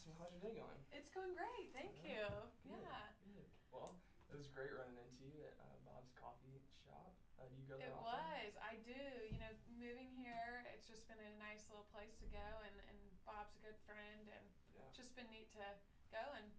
So how's your day going? It's going great, thank you. Good, Yeah, good. Well, it was great running into you at Bob's Coffee Shop. Do you go there it often? was. I do. Moving here, it's just been a nice little place to go, and Bob's a good friend, and Yeah, it's just been neat to go and,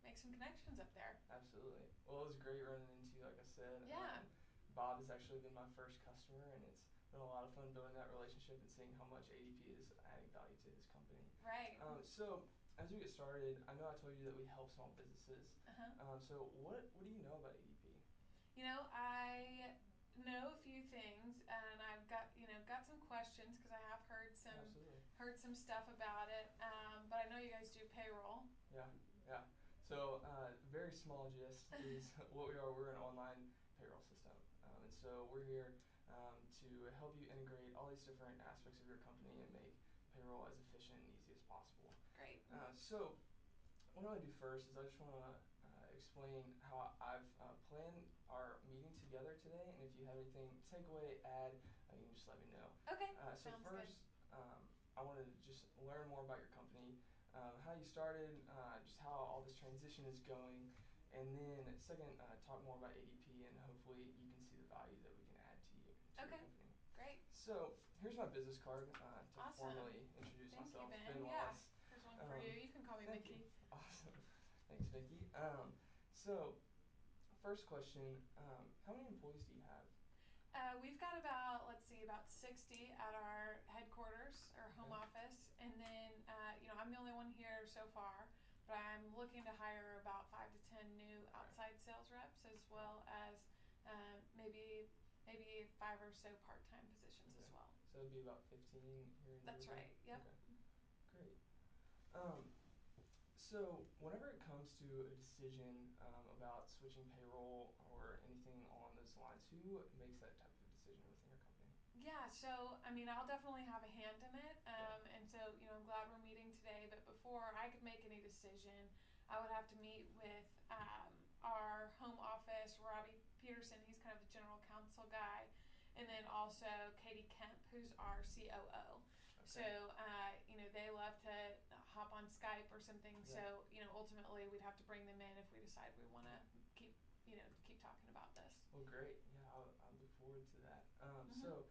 make some connections up there. absolutely. Well, it was great running into you, like I said. Yeah, Bob has actually been my first customer, and it's been a lot of fun building that relationship and seeing how much ADP is adding value to his company. right. So, as we get started, I know I told you that we help small businesses. Uh-huh. So, what do you know about ADP? I know a few things, and I've got some questions because I have Absolutely. heard some stuff about it. But I know you guys do payroll. Yeah, yeah. So, very small gist is what we are. We're an online payroll system, and so we're here to help you integrate all these different aspects of your company and make payroll as efficient and easy as possible. Great. So, what I want to do first is I just want to explain how I've planned our meeting together today, and if you have anything takeaway, add, you can just let me know. Okay, So sounds good. first, I wanted to just learn more about your company, how you started, just how all this transition is going, and then second, talk more about ADP, and hopefully you can see the value that we can add to you, to your Okay, company. great. So here's my business card to Awesome. formally introduce Thank you, myself. Ben. Ben Yeah, Wallace. here's one for you. You can call me Thank you. Mickey. Awesome. Thanks, Vicky. So first question, how many employees do you have? We've got about, let's see, about 60 at our headquarters or home Okay. office. And then, I'm the only one here so far, but I'm looking to hire about 5 to 10 new Okay. outside sales reps as Okay. well as maybe 5 or so part-time positions Okay. as well. So it'd be about 15 here in That's Georgia? right. Yep. Okay. Great. Um, so whenever it comes to a decision about switching payroll or anything along those lines, who makes that type of decision within your company? Yeah, so I mean, I'll definitely have a hand in it, Yeah. and so I'm glad we're meeting today. But before I could make any decision, I would have to meet with our home office, Robbie Peterson. He's kind of the general counsel guy, and then also Katie Kemp, who's our COO. Okay. So they love to hop on Skype or something. Yeah. So ultimately, we'd have to bring them in if we decide we want to keep keep talking about this. Well, great. Yeah, I'll look forward to that. Mm-hmm. So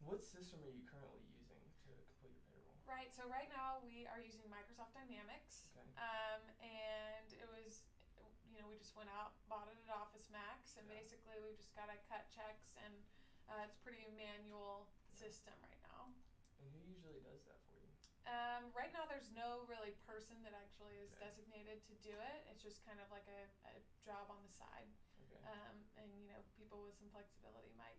what system are you currently using to complete your payroll? Right. So right now we are using Microsoft Dynamics, Okay. and it was, we just went out, bought it at Office Max, and Yeah. basically we've just got to cut checks, and it's a pretty manual Yeah. system right now. And who usually does that for you? Right now there's no really person that actually is Okay. designated to do it. It's just kind of like a job on the side, Okay. and people with some flexibility Yeah.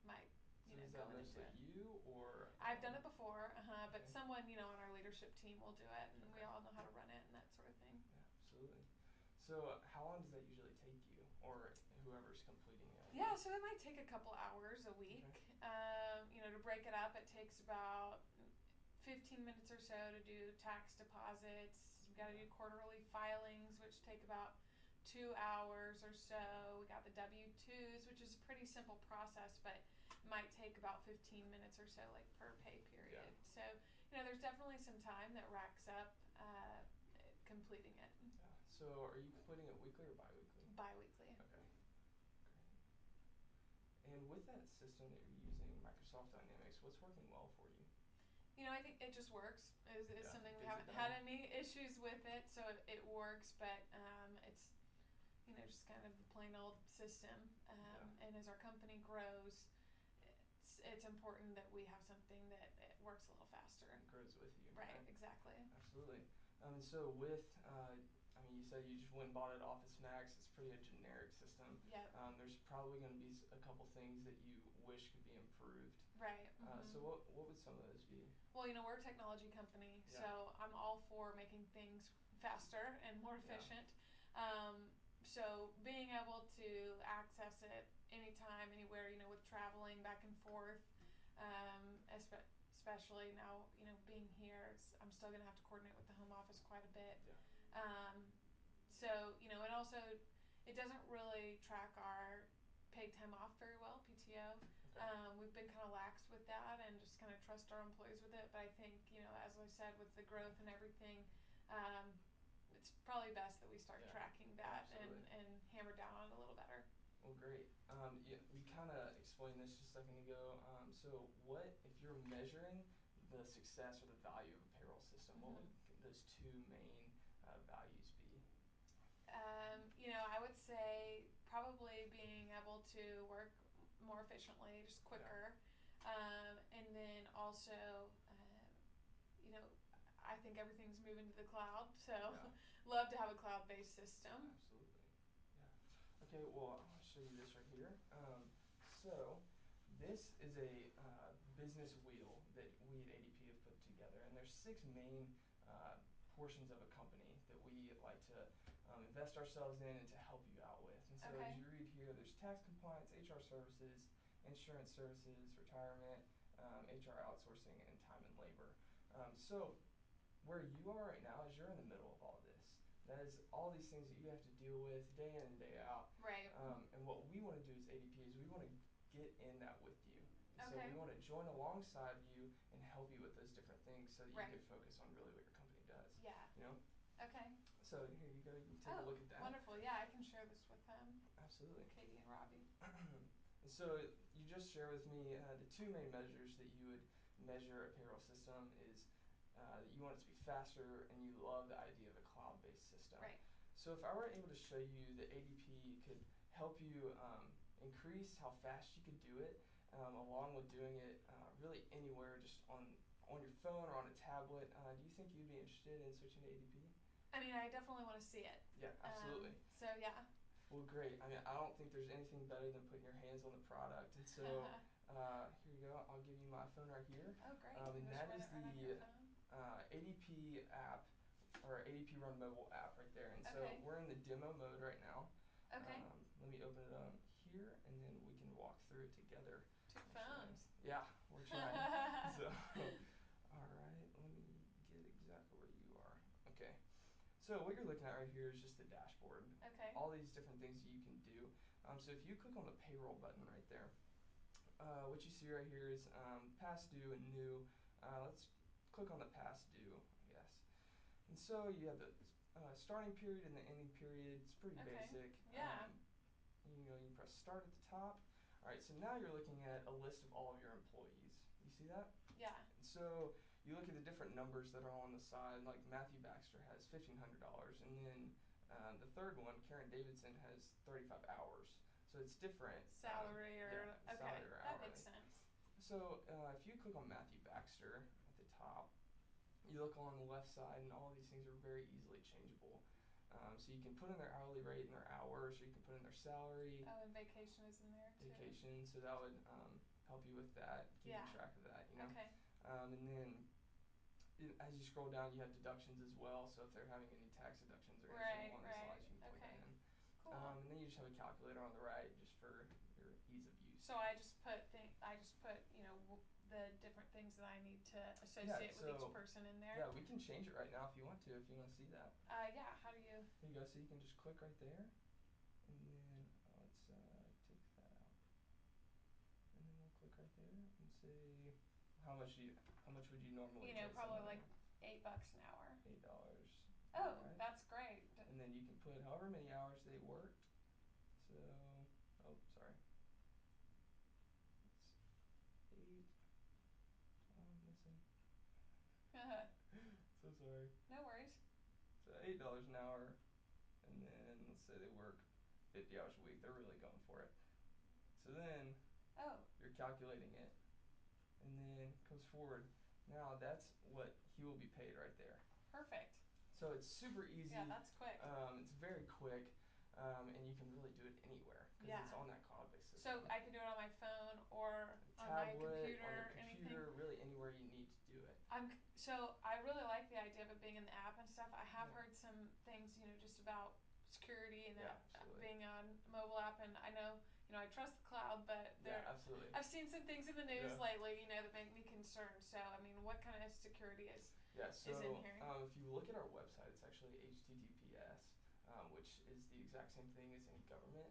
might So is go that in and do mostly it. you or? I've done it before, but Okay. someone on our leadership team will do it, and we Okay. all know how to run it and that sort of thing. Yeah, absolutely. So how long does that usually take you, or whoever's completing it? I Yeah, guess? so it might take a couple hours a Okay. week. To break it up, it takes about 15 minutes or so to do tax deposits. We've got to Yeah. do quarterly filings, which take about 2 hours or so. We got the W-2s, which is a pretty simple process, but might take about 15 minutes or so, like per pay period. Yeah. So, there's definitely some time that racks up completing it Yeah. So are you completing it weekly or bi-weekly? bi-weekly. Okay. Great. And with that system that you're using, Microsoft Dynamics, what's working well for you? I think it just works. Is Yeah. something we Gets it haven't had done. any issues with it, so it works. But it's just kind of the plain old system. Yeah. And as our company grows, it's important that we have something that it works a little faster. It grows with you. Right. Exactly. Absolutely. And so with, you said you just went and bought it at Office Max. It's pretty a generic system. Yep. There's probably going to be a couple things that you wish could be improved. Right. So Mm-hmm. what would some of those be? Well, we're a technology company, Yeah. so I'm all for making things faster and more Yeah. efficient. So being able to access it anytime, anywhere, with traveling back and forth, especially now, being here, I'm still going to have to coordinate with the home office quite a bit. Yeah. And also, it doesn't really track our paid time off very well, PTO. Okay. We've been kind of lax with that and just kind of trust our employees with it. But I think, as I said, with the growth and everything, it's probably best that we start Yeah, tracking that absolutely. and hammer down on it a little better. Well, great. Yeah, you kind of explained this just a second ago. So, what if you're measuring the success or the value of a payroll system? What would Mm-hmm. those two main values be? I would say probably being able to work more efficiently, just Yeah, quicker, and then also, you know, I think everything's moving to the cloud, so yeah, love to have a cloud-based system. absolutely. Yeah. Okay, well, I'm going to show you this right here. So, this is a business wheel that we at ADP have put together, and there's six main uh, portions of a company that we like to invest ourselves in and to help you out with. And so, as Okay. you read here, there's tax compliance, HR services, insurance services, retirement, HR outsourcing, and time and labor. So, where you are right now is you're in the middle of all this. That is all these things that you have to deal with day in and day out. Right. And what we want to do as ADP is we want to get in that with you. And so Okay. we want to join alongside you and help you with those different things so that you Right. can focus on really what your company does. Yeah. You know? Okay. So here you go. You can take a Oh, look at that. wonderful. Yeah, I can share this with Absolutely. Katie and Robbie. And so you just share with me the two main measures that you would measure a payroll system is that you want it to be faster and you love the idea of a cloud-based system. Right. So if I were able to show you that ADP could help you increase how fast you could do it, along with doing it really anywhere, just on your phone or on a tablet, do you think you'd be interested in switching to ADP? I mean, I definitely want to see it. Yeah, absolutely. So yeah. Well, great. I mean, I don't think there's anything better than putting your hands on the product. And so here you go. I'll give you my phone right here. Oh, great. And You that just run is it right on your the phone. ADP app or ADP Run Mobile app right there. And so Okay. we're in the demo mode right now. Okay. Let me open it up here and then we can walk through it together. Two Actually, phones. yeah, we're trying. So, all right, let me get exactly where you are. Okay. So what you're looking at right here is just the dashboard. Okay. All these different things that you can do. So if you click on the payroll button right there, what you see right here is past due and new. Let's click on the past due, I guess. And so you have the starting period and the ending period. It's pretty Okay. basic. Yeah. You press start at the top. All right, so now you're looking at a list of all of your employees. You see that? Yeah. And so you look at the different numbers that are on the side, like Matthew Baxter has $1,500, and then the third one, Karen Davidson, has 35 hours. So it's different. Salary Yeah, or okay. salary or That hourly. makes sense. So if you click on Matthew Baxter at the top, you look along the left side, and all of these things are very easily changeable. So you can put in their hourly rate and their hours, or you can put in their salary, Oh, and vacation is in there too. vacation. So that would help you with that, keeping Yeah. track of that. You know. Okay. And then as you scroll down, you have deductions as well. So if they're having any tax deductions or anything Right. along those Right. lines, you can plug Okay. that in. Cool. And then you just have a calculator on the right just for your ease of use. So I just put the different things that I need to Yeah, associate with each so person in there. yeah, we can change it right now if you want to, if you want to see that. Yeah. How do you? Here you go. So you can just click right there, and then let's take that out, and then we'll click right there and say how much would you normally pay Probably someone? like $8 an hour. $8. Oh, All right. that's great. And then you can put however many hours they worked. So, oh, sorry. It's 8. Oh, I'm missing. So sorry. No worries. So $8 an hour, and then let's say they work 50 hours a week. They're really going for it. So then Oh. you're calculating it, and then it comes forward. Now that's what he will be paid right there. Perfect. So it's super easy. Yeah, that's quick. It's very quick, and you can really do it anywhere because Yeah. it's on that cloud-based system. So I can do it on my phone or on my Tablet, on your anything. computer, really anywhere you need to do it. So I really like the idea of it being in the app and stuff. I have Yeah. heard some things, just about security and Yeah, that absolutely. being on a mobile app, and I know, I trust the cloud, but Yeah, absolutely. I've seen some things in the news Yeah. lately, that make me concerned. So I mean, what kind of security is Yeah, in so here? if you look at our website, it's actually HTTPS, which is the exact same thing as any government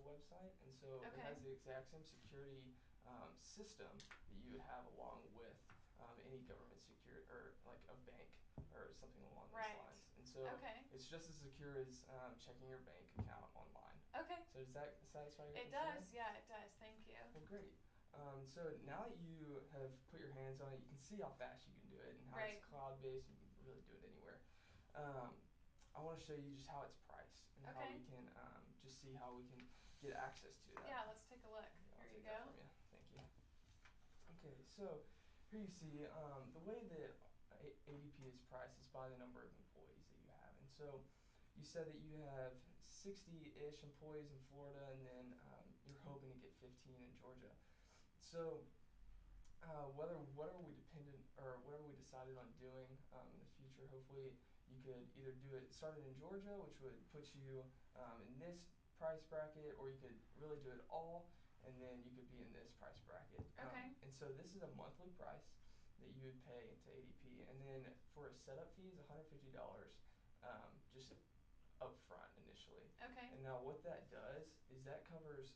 website. And so it Okay. has the exact same security system that you would have along with any government security or like a bank or something along those Right. lines. and so Okay. it's just as secure as checking your bank account online. Okay. So does that satisfy your It concern? does. Yeah, it does. Thank you. Well, great. So now that you have put your hands on it, you can see how fast you can do it and how it's Right. cloud-based. You can really do it anywhere. Um, I want to show you just how it's priced and how Okay. we can just see how we can get access to that. Yeah, let's take a look. I'll Here you take go. that from you. Thank you. Okay, so here you see the way that ADP is priced is by the number of employees that you have. And so you said that you have 60-ish employees in Florida, and then you're hoping to get 15 in Georgia. So whatever we depended or whatever we decided on doing in the future, hopefully you could either do it started in Georgia, which would put you in this price bracket, or you could really do it all, and then you could be in this price bracket. Okay. And so this is a monthly price that you would pay into ADP, and then for a setup fee is $150 just up front initially. Okay. And now what that does is that covers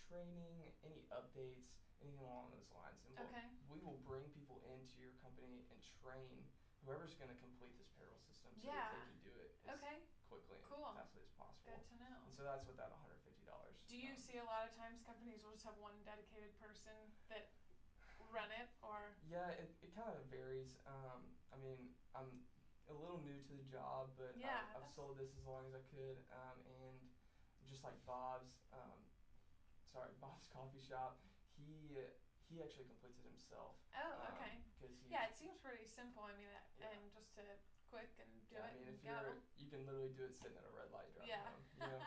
training, any updates, anything along those lines. And Okay. we will bring people into your company and train whoever's going to complete this payroll system so Yeah. that they can do it as Okay. quickly and Cool. fastly as possible. Good to know. And so that's what that $150. Do you see a lot of times companies will just have one dedicated person that run it, or? Yeah, it kind of varies. I mean, I'm a little new to the job, but Yeah, I've sold this as long as I could. And just like Bob's coffee shop, he actually completes it himself. Oh, okay. Because he. Yeah, it seems pretty simple. I mean, Yeah. and just to quick and do Yeah, it I mean, and if go. you can literally do it sitting at a red light driving Yeah. home. You know,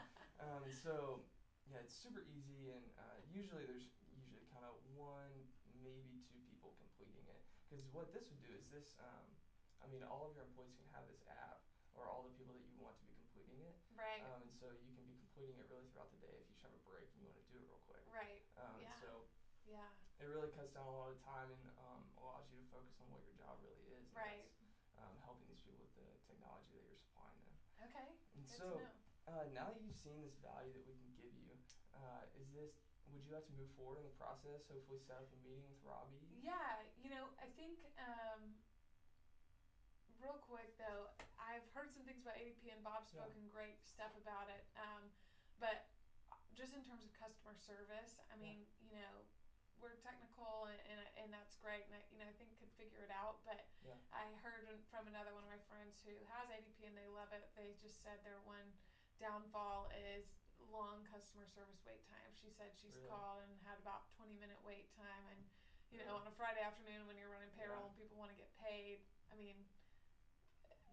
so yeah, it's super easy, and usually there's usually kind of one, maybe two people completing it. Because what this would do is this, I mean, all of your employees can have this app, or all the people that you want to be completing it. Right. And so you can be completing it really throughout the day if you just have a break and you want to do it real quick. Right. And Yeah. so Yeah. it really cuts down a lot of time and allows you to focus on what your job really is. And Right. that's helping these people with the technology that you're supplying them. Okay. And Good so to know. now that you've seen this value that we can give you, would you like to move forward in the process? Hopefully, set up a meeting with Robbie. Yeah. I think real quick though, I've heard some things about ADP, and Bob's Yeah. spoken great stuff about it. But just in terms of customer service, I mean, we're technical, and that's great, and I think could figure it out. But Yeah. I heard from another one of my friends who has ADP and they love it. They just said their one downfall is long customer service wait time. She said she's Really? called and had about 20-minute wait time, and Really? on a Friday afternoon when you're running payroll Yeah. and people want to get paid. I mean,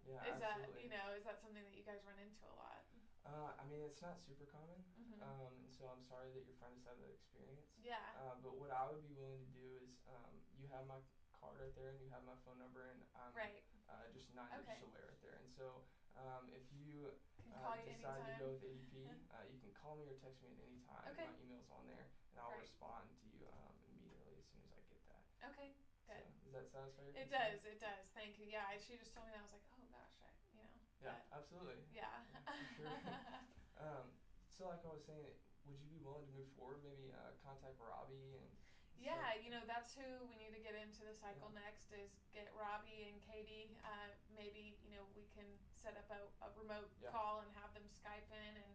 Yeah, is absolutely. that something that you guys run into a lot? I mean, it's not super common, Mm-hmm. and so I'm sorry that your friend has had that experience. Yeah. But what I would be willing to do is, you have my card right there, and you have my phone number, and I'm Right. just 9 digits Okay. away right there. And so if you Can call you decide to anytime. go with ADP, you can call me or text me at any time. Okay. My email's on there, and I'll Great. respond to you immediately as soon as I get that. Okay. Good. So does that satisfy your It concern? does. It does. Thank you. Yeah. She just told me that. I was like, oh gosh, Yeah, But absolutely. yeah. For sure. So like I was saying, would you be willing to move forward? Maybe contact Robbie and. Yeah, that's who we need to get into the cycle Yeah. next is get Robbie and Katie. Maybe, we can set up a remote Yeah. call and have them Skype in, and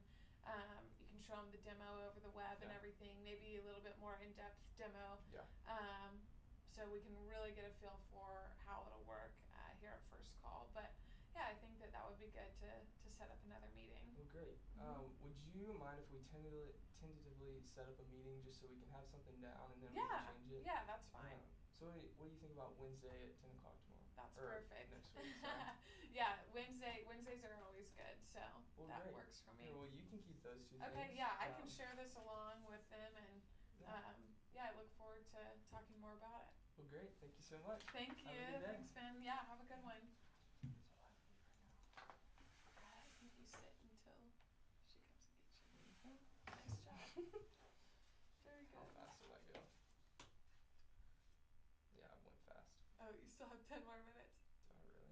you can show them the demo over the web and Yeah. everything, maybe a little bit more in-depth demo. Yeah. So we can really get a feel for how it'll work here at first call. But yeah, I think that would be good to set up another meeting. Well, great. Mhm. Would you mind if we tentatively set up a meeting just so we can have something down and then we Yeah, can change it? yeah, that's fine. So what do you think about Wednesday at 10 o'clock tomorrow? That's Or perfect. next week, sorry. Yeah, Wednesdays are always good, so Well, that great. works for me. Yeah, well, you can keep those two Okay, things. yeah, I can share this along with them, and Yeah. yeah, I look forward to talking more about it. Well, great. Thank you so much. Thank you. Have a good day. Thanks, Ben. Yeah, have a good one. So I'll have to leave right now. I think you sit until she comes and gets you. Mhm. Nice job. Very How good. fast did I go? Yeah, I went fast. Oh, you still have 10 more minutes. Do I really?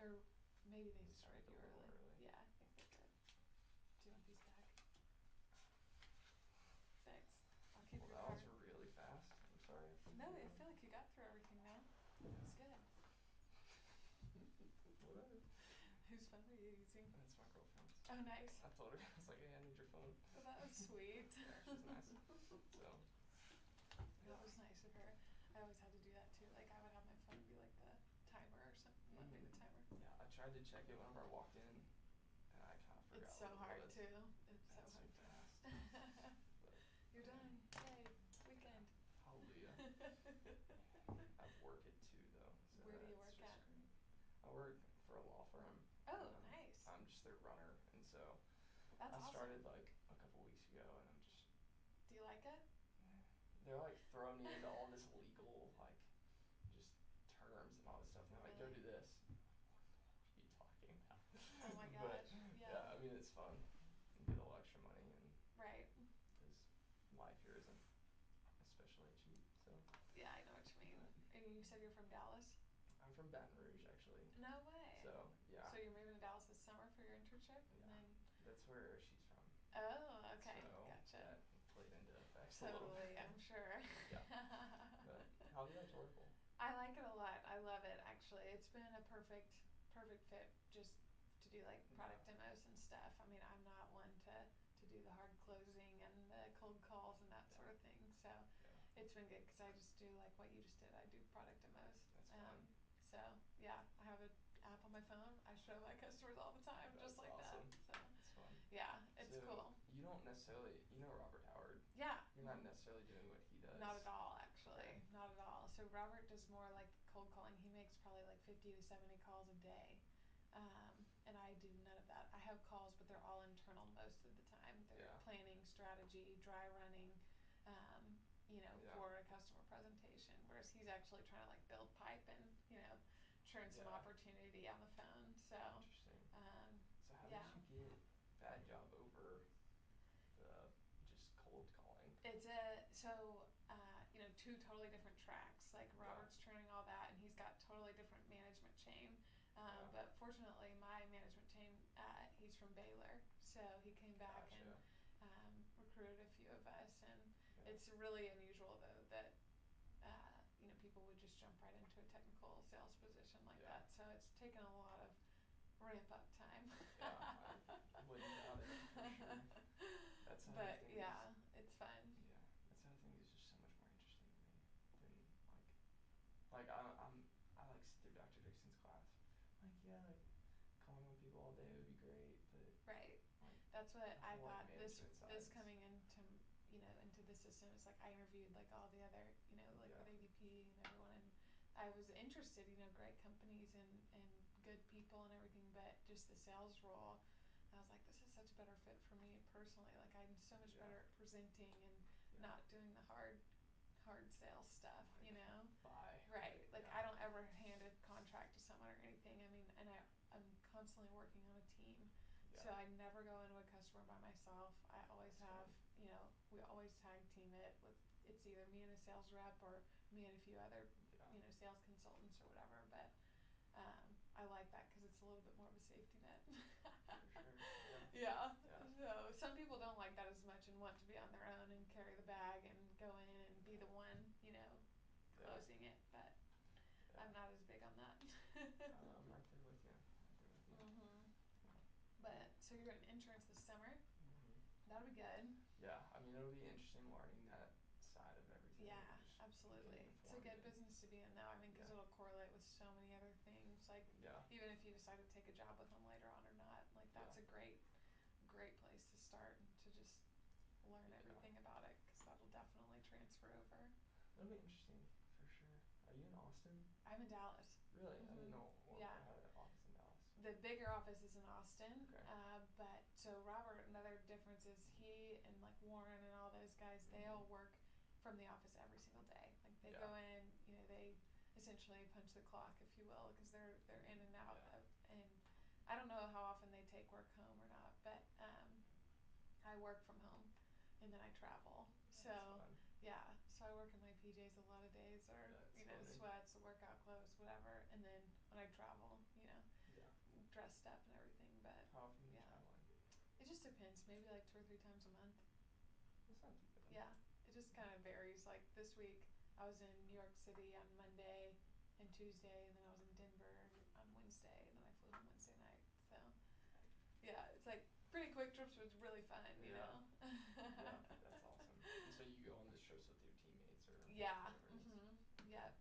Or maybe they They started started you a little early. early. Yeah, I think they did. Do you want these back? Thanks. I'll keep Well, your that card. was really fast. I'm sorry. No, I feel like you got through everything now. It's good. Whatever. Who's funnier? you using? And it's my girlfriend's. Oh, nice. I told her, I was like, hey, I need your phone. Oh, that was sweet. Yeah, she's nice. So, That yeah. was nice of her. I always had to do that too. Like I would have my phone be like the timer or something, one minute timer. Yeah, I tried to check it whenever I walked in, and I kind of It's forgot so what it hard was. too. It's so That's too hard. fast. But You're man, done. Yay. Weekend. hallelujah. I work at 2 though, so Where do you that's work just at? great. I work for a law firm. Oh, nice. I'm just their runner, and so That's I awesome. started like a couple weeks ago, and I'm just Do you like it? they're like throwing me into all this legal like just terms and all this stuff, and they're like, go Really? do this. What are you talking about? Oh my But gosh. Yeah. yeah, I mean it's fun. You get a little extra money, and Right. because life here isn't especially cheap. So, Yeah, I know what you mean. but And you said you're from Dallas? I'm from Baton Rouge actually. No way. So yeah, So you're moving to Dallas this summer for your internship, and yeah, then. that's where she's from. Oh, okay. So Gotcha. that played into effects a little Totally, bit. I'm sure. Yeah, but how do you like to work? I like it a lot. I love it actually. It's been a perfect fit just to do like product Yeah, demos and stuff. I mean, I'm not one to do the hard closing and the cold calls and that yeah, sort of thing. So yeah. it's been good because I just do like what you just did. I do product demos. That's fun. So yeah, I have an app on my phone. I show my customers all the time, just That's like that. awesome. So That's fun. yeah, it's So cool. you don't necessarily, you know Robert Howard. Yeah. You're not necessarily doing what he does. Not at all, actually. Okay. Not at all. So Robert does more like cold calling. He makes probably like 50 to 70 calls a day. And I do none of that. I have calls, but they're all internal most of the time. They're Yeah. planning, strategy, dry running, Yeah. for a customer presentation. Whereas he's actually trying to like build pipe and, churn some Yeah. opportunity on the phone. So, Interesting. So how did yeah. you get Bad Job over the just cold calling? It's two totally different tracks. Like Yeah. Robert's training all that, and he's got totally different management chain. Yeah. But fortunately, my management chain, he's from Baylor, so he came back and Gotcha. recruited a few of us. And Yeah. it's really unusual though that people would just jump right into a technical sales position like Yeah. that. So it's taken a lot of ramp up time. Yeah, I wouldn't doubt it for sure. That side of But things is yeah, it's fun. yeah, that side of things is just so much more interesting to me than like I like sit through Dr. Dixon's class. Like yeah, like calling on people all day would be great, but Right. like That's what the I whole like thought. management side This is coming into the system is like I interviewed like all the other like yeah, with ADP and everyone, and I was interested, great companies and good people and everything, but just the sales role, I was like, this is such a better fit for me personally. Like I'm so much yeah, better at presenting and yeah. not doing the hard sales stuff, Like bye. Right. Like Yeah. I don't ever hand a contract to someone or anything. I mean, and I'm constantly working on a team. Yeah. So I never go into a customer by myself. I always That's have, fun. we always tag team it with it's either me and a sales rep or me and a few other, Yeah. sales consultants or whatever. But I like that because it's a little bit more of a safety net. For sure. Yeah. Yeah. Yeah. So some people don't like that as much and want to be on their own and carry the bag and go in and be the one, Yeah. closing it. But Yeah. I'm not as big on that. I'm right there with you. Right there with you. Mhm. Yeah. But so you're in insurance this summer. That'll be good. Yeah, I mean it'll be interesting learning that side of everything Yeah, and just absolutely. getting It's a informed good and business to be in, though. I mean, because yeah, it'll correlate with so many other things. Like, yeah, even if you decide to take a job with them later on or not, like yeah, that's a great place to start and to just learn yeah. everything about it, because that'll definitely transfer over. It'll be interesting for sure. Are you in Austin? I'm in Dallas. Really? I didn't Mhm. know Yeah. Oracle had an office in Dallas. The bigger office is in Austin, Okay. but so Robert, another difference is he and like Warren and all those guys, they all work from the office every single day. Like they Yeah. go in, they essentially punch the clock, if you will, because they're in and out Yeah. of, and I don't know how often they take work home or not, but I work from home and then I travel. So That's fun. yeah, so I work in my PJs a lot of days, or That's funny. sweats, workout clothes, whatever, and then when I travel, Yeah. dressed up and everything. But How often are you yeah, traveling? it just depends. Maybe like 2 or 3 times a month. That's not too bad. Yeah, it just kind of varies. Like this week, I was in New York City on Monday and Tuesday, and then I was in Denver on Wednesday, and then I flew home Wednesday night. So Yeah, it's like pretty quick trips, but it's really fun, you Yeah. know. Yeah, that's awesome. And so you go on these trips with your teammates or Yeah. whatever it is. Yep.